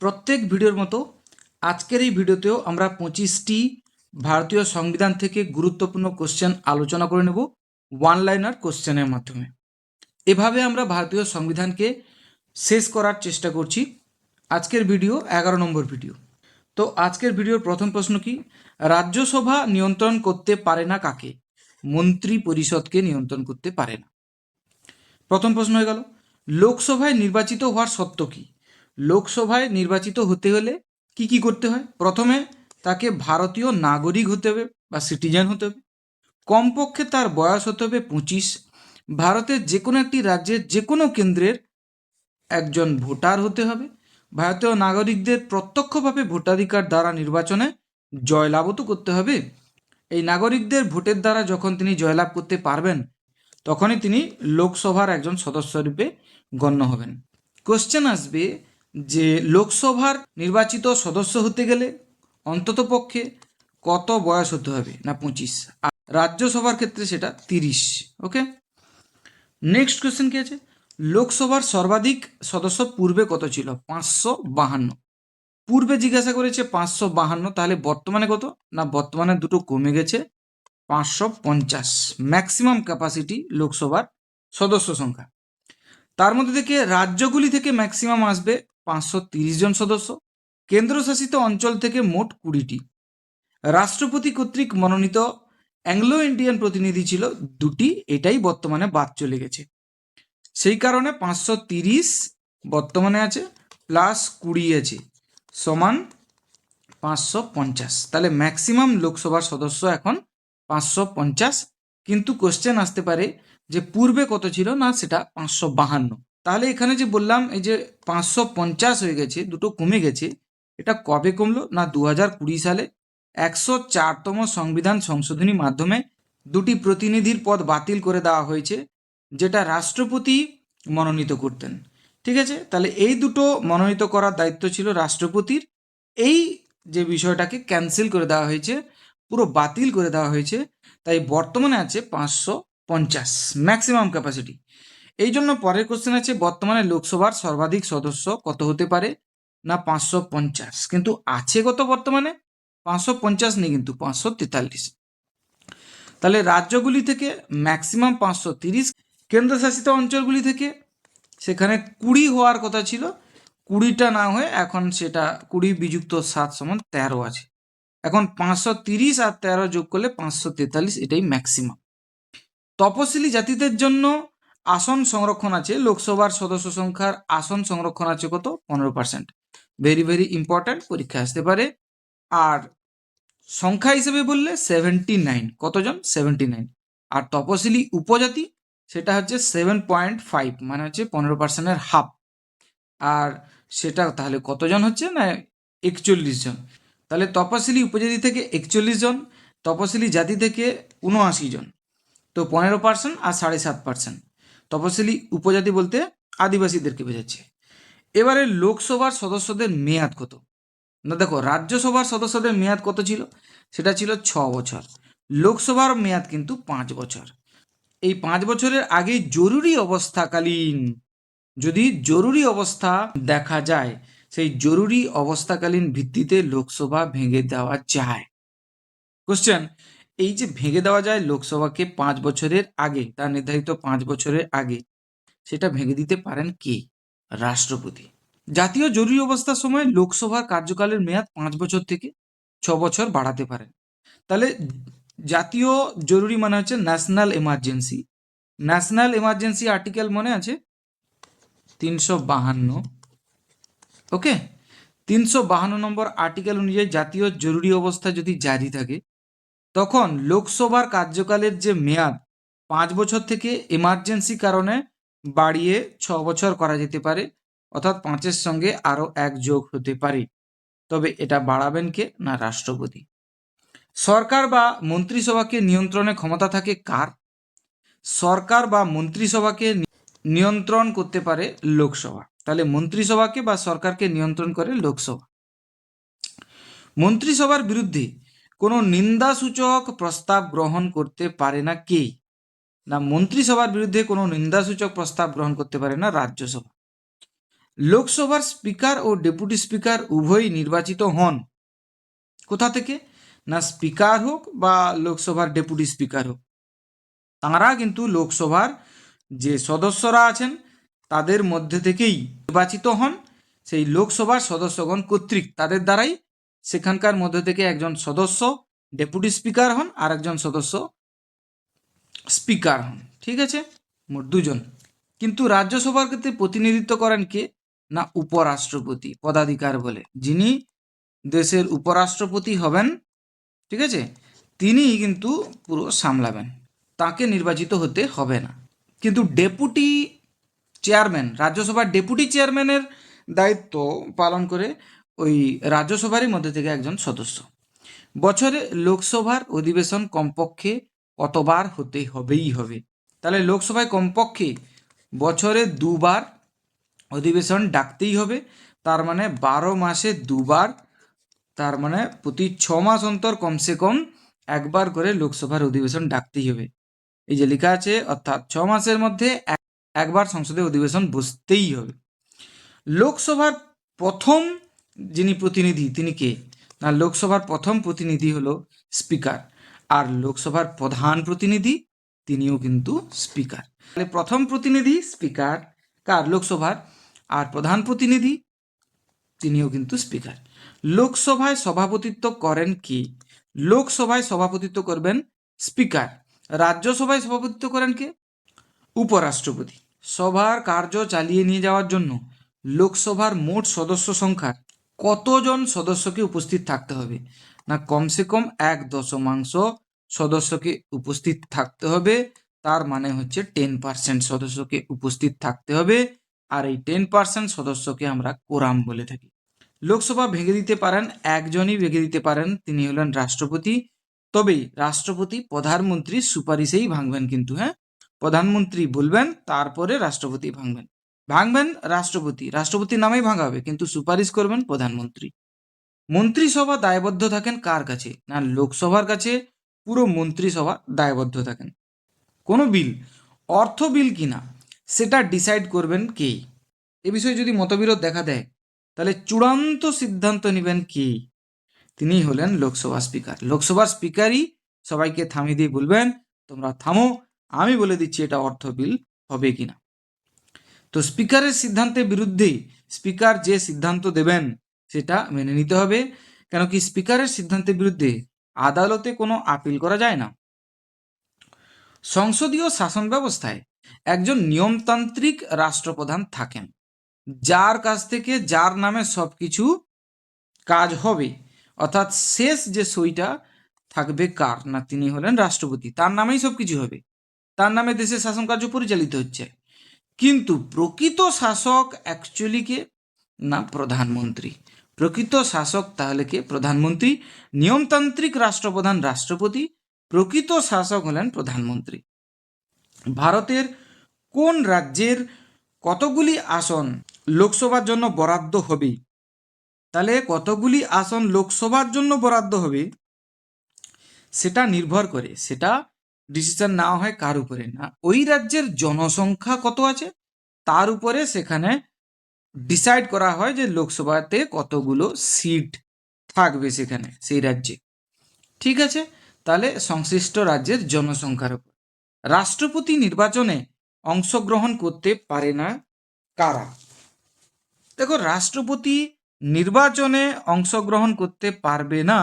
প্রত্যেক ভিডিওর মতো আজকের এই ভিডিওতেও আমরা 25টি ভারতীয় সংবিধান থেকে গুরুত্বপূর্ণ কোশ্চেন আলোচনা করে নেব ওয়ান লাইনার কোশ্চেনের মাধ্যমে। এভাবে আমরা ভারতীয় সংবিধানকে শেষ করার চেষ্টা করছি। আজকের ভিডিও 11 নম্বর ভিডিও। তো আজকের ভিডিওর প্রথম প্রশ্ন কি? রাজ্যসভা নিয়ন্ত্রণ করতে পারে না কাকে? মন্ত্রী পরিষদকে নিয়ন্ত্রণ করতে পারে না। প্রথম প্রশ্ন হয়ে গেল। লোকসভায় নির্বাচিত হওয়ার শর্ত কি? লোকসভায় নির্বাচিত হতে হলে কি কি করতে হয়? প্রথমে তাকে ভারতীয় নাগরিক হতে হবে বা সিটিজেন হতে হবে। কমপক্ষে তার বয়স হতে হবে 25। ভারতের যে কোনো একটি রাজ্যের যে কোনো কেন্দ্রের একজন ভোটার হতে হবে। ভারতীয় নাগরিকদের প্রত্যক্ষভাবে ভোটাধিকার দ্বারা নির্বাচনে জয়লাভও তো করতে হবে। এই নাগরিকদের ভোটের দ্বারা যখন তিনি জয়লাভ করতে পারবেন তখনই তিনি লোকসভার একজন সদস্য রূপে গণ্য হবেন। কোশ্চেন আসবে যে লোকসভার নির্বাচিত সদস্য হতে গেলে অন্ততপক্ষে কত বয়স হতে হবে? না 25। আর রাজ্যসভার ক্ষেত্রে সেটা 30। ওকে, নেক্সট কোশ্চেন কি আছে? লোকসভার সর্বাধিক সদস্য পূর্বে কত ছিল? 552। পূর্বে জিজ্ঞাসা করেছে 552, তাহলে বর্তমানে কত? না বর্তমানে দুটো কমে গেছে, 550 ম্যাক্সিমাম ক্যাপাসিটি লোকসভার সদস্য সংখ্যা। তার মধ্যে থেকে রাজ্যগুলি থেকে ম্যাক্সিমাম আসবে 530 জন সদস্য। কেন্দ্রশাসিত অঞ্চল থেকে মোট 20টি। রাষ্ট্রপতি কর্তৃক মনোনীত অ্যাংলো ইন্ডিয়ান প্রতিনিধি ছিল 2টি, এটাই বর্তমানে বাদ চলে গেছে। সেই কারণে 530 বর্তমানে আছে, প্লাস 20 আছে, সমান 550। তাহলে ম্যাক্সিমাম লোকসভার সদস্য এখন 550। কিন্তু কোশ্চেন আসতে পারে যে পূর্বে কত ছিল? না সেটা 552। তাহলে এখানে যে বললাম এই যে 550 হয়ে গেছে, দুটো কমে গেছে, এটা কবে কমলো? না 2020 সালে 104তম সংবিধান সংশোধনীর মাধ্যমে দুটি প্রতিনিধির পদ বাতিল করে দেওয়া হয়েছে, যেটা রাষ্ট্রপতি মনোনীত করতেন। ঠিক আছে, তাহলে এই দুটো মনোনীত করার দায়িত্ব ছিল রাষ্ট্রপতির। এই যে বিষয়টাকে ক্যান্সেল করে দেওয়া হয়েছে, পুরো বাতিল করে দেওয়া হয়েছে, তাই বর্তমানে আছে 550 ম্যাক্সিমাম ক্যাপাসিটি। এই জন্য পরের কোশ্চেন আছে বর্তমানে লোকসভার সর্বাধিক সদস্য কত হতে পারে? না 550। কিন্তু আছে কত বর্তমানে? 550 নেই, কিন্তু 543। তাহলে রাজ্যগুলি থেকে ম্যাক্সিমাম 530, কেন্দ্রশাসিত অঞ্চলগুলি থেকে সেখানে 20 হওয়ার কথা ছিল, 20টা না হয়ে এখন সেটা 20 বিযুক্ত 7 সমান 13 আছে। এখন 530 আর 13 যোগ করলে 543, এটাই ম্যাক্সিমাম। তপশিলি জাতিদের জন্য আসন সংরক্ষণ আছে, লোকসভার সদস্য সংখ্যার আসন সংরক্ষণ আছে কত? 15%। ভেরি ভেরি ইম্পর্ট্যান্ট, পরীক্ষা আসতে পারে। আর সংখ্যা হিসেবে বললে 79। কতজন? 79। আর তপশিলি উপজাতি সেটা হচ্ছে 7.5, মানে হচ্ছে 15%-এর হাফ। আর সেটা তাহলে কতজন হচ্ছে? না 41 জন। তাহলে তপশিলি উপজাতি থেকে 41 জন, তপশিলি জাতি থেকে 79 জন, তো 15% আর 7.5%। তপশিলি উপজাতি বলতে আদিবাসীদেরকে বোঝাচ্ছে। এবারে লোকসভার সদস্যদের মেয়াদ কত? না দেখো, রাজ্যসভার সদস্যদের মেয়াদ কত ছিল? সেটা ছিল 6 বছর। লোকসভার মেয়াদ কিন্তু 5 বছর। এই 5 বছরের আগে জরুরি অবস্থাকালীন যদি জরুরি অবস্থা দেখা যায়, সেই জরুরি অবস্থাকালীন ভিত্তিতে লোকসভা ভেঙে দেওয়া যায়। কোশ্চেন, এই যে ভেঙে দেওয়া যায় লোকসভাকে 5 বছরের আগে, তার নির্ধারিত 5 বছরের আগে, সেটা ভেঙে দিতে পারেন কে? রাষ্ট্রপতি। জাতীয় জরুরি অবস্থার সময় লোকসভার কার্যকালের মেয়াদ 5 বছর থেকে 6 বছর বাড়াতে পারেন। তাহলে জাতীয় জরুরি মানে হচ্ছে national emergency. National emergency article মনে আছে 352। ওকে, 352 নম্বর আর্টিকেল অনুযায়ী জাতীয় জরুরি অবস্থা যদি জারি থাকে, তখন লোকসভার কার্যকালের যে মেয়াদ 5 বছর থেকে এমার্জেন্সি কারণে বাড়িয়ে 6 বছর করা যেতে পারে, অর্থাৎ 5-এর সঙ্গে আরও 1 যোগ হতে পারে। তবে এটা বাড়াবেন কে? না রাষ্ট্রপতি। সরকার বা মন্ত্রিসভাকে নিয়ন্ত্রণের ক্ষমতা থাকে কার? সরকার বা মন্ত্রিসভাকে নিয়ন্ত্রণ করতে পারে লোকসভা। তাহলে মন্ত্রিসভাকে বা সরকারকে নিয়ন্ত্রণ করে লোকসভা। মন্ত্রিসভার বিরুদ্ধে কোনো নিন্দাসূচক প্রস্তাব গ্রহণ করতে পারে না কে? না মন্ত্রিসভার বিরুদ্ধে কোনো নিন্দাসূচক প্রস্তাব গ্রহণ করতে পারে না রাজ্যসভা। লোকসভার স্পিকার ও ডেপুটি স্পিকার উভয়ই নির্বাচিত হন কোথা থেকে? না স্পিকার হোক বা লোকসভার ডেপুটি স্পিকার হোক, তাঁরা কিন্তু লোকসভার যে সদস্যরা আছেন তাদের মধ্যে থেকেই নির্বাচিত হন সেই লোকসভার সদস্যগণ কর্তৃক, তাদের দ্বারাই সেখানকার মধ্যে থেকে একজন সদস্য ডেপুটি স্পিকার হন আর একজন সদস্য স্পিকার হন। ঠিক আছে, মোট দুজন। কিন্তু রাজ্যসভার ক্ষেত্রে প্রতিনিধিত্ব করেন কে? না উপরাষ্ট্রপতি পদাধিকার বলে, যিনি দেশের উপরাষ্ট্রপতি হবেন, ঠিক আছে, তিনি কিন্তু পুরো সামলাবেন, তাকে নির্বাচিত হতে হবে না। কিন্তু ডেপুটি চেয়ারম্যান, রাজ্যসভার ডেপুটি চেয়ারম্যানের দায়িত্ব পালন করে ওই রাজ্যসভারই মধ্যে থেকে একজন সদস্য। বছরে লোকসভার অধিবেশন কমপক্ষে কতবার হতে হবেই হবে? তাহলে লোকসভায় কমপক্ষে বছরে দুবার অধিবেশন ডাকতেই হবে, তার মানে 12 মাসে দুবার, তার মানে প্রতি 6 মাস অন্তর কমসে কম একবার করে লোকসভার অধিবেশন ডাকতেই হবে। এই যে লেখা আছে, অর্থাৎ 6 মাসের মধ্যে একবার সংসদে অধিবেশন বসতেই হবে। লোকসভার প্রথম যিনি প্রতিনিধি তিনি কে? না লোকসভার প্রথম প্রতিনিধি হলো স্পিকার, আর লোকসভার প্রধান প্রতিনিধি তিনিও কিন্তু স্পিকার। তাহলে প্রথম প্রতিনিধি স্পিকার কার? লোকসভার। আর প্রধান প্রতিনিধি তিনিও কিন্তু স্পিকার। লোকসভায় সভাপতিত্ব করেন কি? লোকসভায় সভাপতিত্ব করবেন স্পিকার। রাজ্যসভায় সভাপতিত্ব করেন কে? উপরাষ্ট্রপতি। সভার কার্য চালিয়ে নিয়ে যাওয়ার জন্য লোকসভার মোট সদস্য সংখ্যার কতজন সদস্যকে উপস্থিত থাকতে হবে? না কমসে কম 1/10 সদস্যকে উপস্থিত থাকতে হবে, তার মানে হচ্ছে 10% সদস্যকে উপস্থিত থাকতে হবে, আর এই 10% সদস্যকে আমরা কোরাম বলে থাকি। লোকসভা ভেঙে দিতে পারেন, একজনই ভেঙে দিতে পারেন, তিনি হলেন রাষ্ট্রপতি। তবে রাষ্ট্রপতি প্রধানমন্ত্রীর সুপারিশেই ভাঙবেন কিন্তু, হ্যাঁ, প্রধানমন্ত্রী বলবেন তারপরে রাষ্ট্রপতি ভাঙবেন। ভাঙবেন রাষ্ট্রপতি, রাষ্ট্রপতির নামেই ভাঙা হবে, কিন্তু সুপারিশ করবেন প্রধানমন্ত্রী। মন্ত্রিসভা দায়বদ্ধ থাকেন কার কাছে? না লোকসভার কাছে পুরো মন্ত্রিসভা দায়বদ্ধ থাকেন। কোনো বিল, অর্থ বিল কিনা, সেটা ডিসাইড করবেন কে? এ বিষয়ে যদি মতবিরোধ দেখা দেয় তাহলে চূড়ান্ত সিদ্ধান্ত নেবেন কে? তিনি হলেন লোকসভা স্পিকার। লোকসভার স্পিকারই সবাইকে থামিয়ে দিয়ে বলবেন, তোমরা থামো, আমি বলে দিচ্ছি এটা অর্থ বিল হবে কিনা। তো স্পিকারের সিদ্ধান্তের বিরুদ্ধে স্পিকার যে সিদ্ধান্ত দেবেন সেটা মেনে নিতে হবে, কেন কি স্পিকারের সিদ্ধান্তের বিরুদ্ধে আদালতে কোনো আপিল করা যায় না। সংসদীয় শাসন ব্যবস্থায় একজন নিয়মতান্ত্রিক রাষ্ট্রপ্রধান থাকেন, যার কাছ থেকে যার নামে সবকিছু কাজ হবে, অর্থাৎ শেষ যে সইটা থাকবে কার? না তিনি হলেন রাষ্ট্রপতি, তার নামেই সবকিছু হবে, তার নামে দেশের শাসন কার্য পরিচালিত হচ্ছে। কিন্তু প্রকৃত শাসক অ্যাকচুয়ালি কে? না প্রধানমন্ত্রী। প্রকৃত শাসক তাহলে কে? প্রধানমন্ত্রী। নিয়মতান্ত্রিক রাষ্ট্রপ্রধান রাষ্ট্রপতি, প্রকৃত শাসক হলেন প্রধানমন্ত্রী। ভারতের কোন রাজ্যের কতগুলি আসন লোকসভার জন্য বরাদ্দ হবে? তাহলে কতগুলি আসন লোকসভার জন্য বরাদ্দ হবে সেটা নির্ভর করে, সেটা ডিসিশন নেওয়া হয় কার উপরে? না ওই রাজ্যের জনসংখ্যা কত আছে তার উপরে সেখানে ডিসাইড করা হয় যে লোকসভাতে কতগুলো সিট থাকবে সেখানে সেই রাজ্যে। ঠিক আছে, তাহলে সংশ্লিষ্ট রাজ্যের জনসংখ্যার উপর। রাষ্ট্রপতি নির্বাচনে অংশগ্রহণ করতে পারে না কারা? দেখো, রাষ্ট্রপতি নির্বাচনে অংশগ্রহণ করতে পারবে না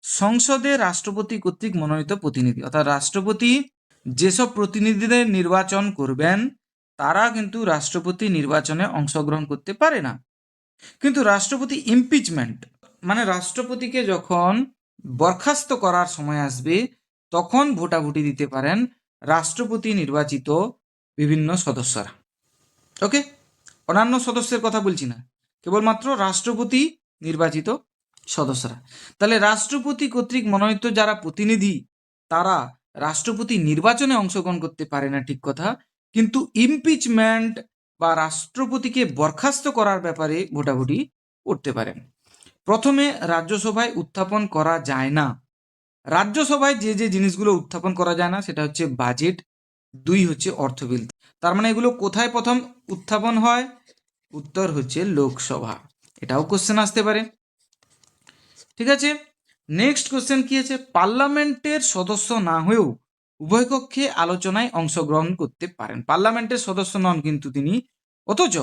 সংসদে রাষ্ট্রপতি কর্তৃক মনোনীত প্রতিনিধি, অর্থাৎ রাষ্ট্রপতি যেসব প্রতিনিধিদের নির্বাচন করবেন তারা কিন্তু রাষ্ট্রপতি নির্বাচনে অংশগ্রহণ করতে পারে না। কিন্তু রাষ্ট্রপতি ইমপিচমেন্ট, মানে রাষ্ট্রপতিকে যখন বরখাস্ত করার সময় আসবে তখন ভোটাভুটি দিতে পারেন রাষ্ট্রপতি নির্বাচিত বিভিন্ন সদস্যরা। ওকে, অন্যান্য সদস্যের কথা বলছি না, কেবলমাত্র রাষ্ট্রপতি নির্বাচিত সদস্যরা। তাহলে রাষ্ট্রপতি কর্তৃক মনোনীত যারা প্রতিনিধি তারা রাষ্ট্রপতি নির্বাচনে অংশগ্রহণ করতে পারে না, ঠিক কথা, কিন্তু ইমপিচমেন্ট বা রাষ্ট্রপতিকে বরখাস্ত করার ব্যাপারে ভোটাভুটি করতে পারেন। প্রথমে রাজ্যসভায় উত্থাপন করা যায় না। রাজ্যসভায় যে যে জিনিসগুলো উত্থাপন করা যায় না সেটা হচ্ছে বাজেট, 2 হচ্ছে অর্থ বিল। তার মানে এগুলো কোথায় প্রথম উত্থাপন হয়? উত্তর হচ্ছে লোকসভা। এটাও কোশ্চেন আসতে পারে। ঠিক আছে, নেক্সট কোশ্চেন কি আছে, পার্লামেন্টের সদস্য না হয়েও উভয় কক্ষে আলোচনায় অংশগ্রহণ করতে পারেন। পার্লামেন্টের সদস্য নন কিন্তু তিনি, অথচ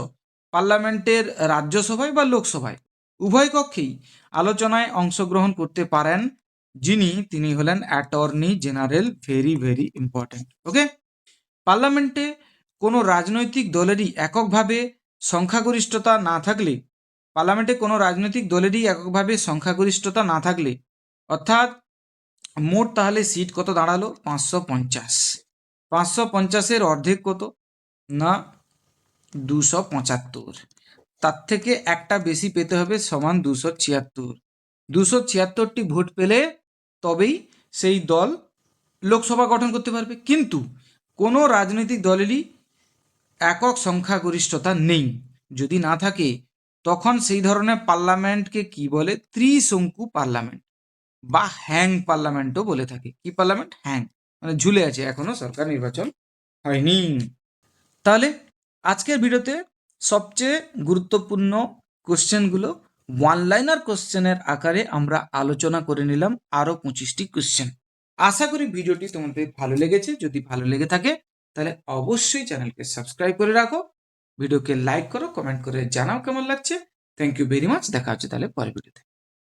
পার্লামেন্টের রাজ্যসভায় বা লোকসভায় উভয় কক্ষেই আলোচনায় অংশগ্রহণ করতে পারেন তিনি হলেন attorney general. Very very important. Okay, পার্লামেন্টে কোনো রাজনৈতিক দলেরই এককভাবে সংখ্যাগরিষ্ঠতা না থাকলে, সংখ্যাগরিষ্ঠতা না থাকলে, অর্থাৎ মোট তাহলে সিট কত দাঁড়ালো, 550। 550-এর অর্ধেক কত না 275, তার থেকে একটা বেশি পেতে হবে, সমান 276। 276টি ভোট পেলে তবেই সেই দল লোকসভা গঠন করতে পারবে। কিন্তু কোনো রাজনৈতিক দলেরই একক সংখ্যাগরিষ্ঠতা নেই। যদি না থাকে তখন সেই ধরনের পার্লামেন্টকে কি বলে, ত্রিশঙ্কু পার্লামেন্ট বা হ্যাং পার্লামেন্টও বলে থাকে। কি পার্লামেন্ট? হ্যাং, মানে ঝুলে আছে, এখনো সরকার নির্বাচন হয়নি। তাহলে আজকের ভিডিওতে সবচেয়ে গুরুত্বপূর্ণ কোশ্চেনগুলো ওয়ান লাইনার কোশ্চেনের আকারে আমরা আলোচনা করে নিলাম, আরও 25টি কোশ্চেন। আশা করি ভিডিওটি তোমাদের ভালো লেগেছে। যদি ভালো লেগে থাকে তাহলে অবশ্যই চ্যানেলকে সাবস্ক্রাইব করে রাখো, ভিডিওকে লাইক করো, কমেন্ট করে জানাও কেমন লাগছে। Thank you very much. দেখা হচ্ছে তাহলে পরের ভিডিওতে।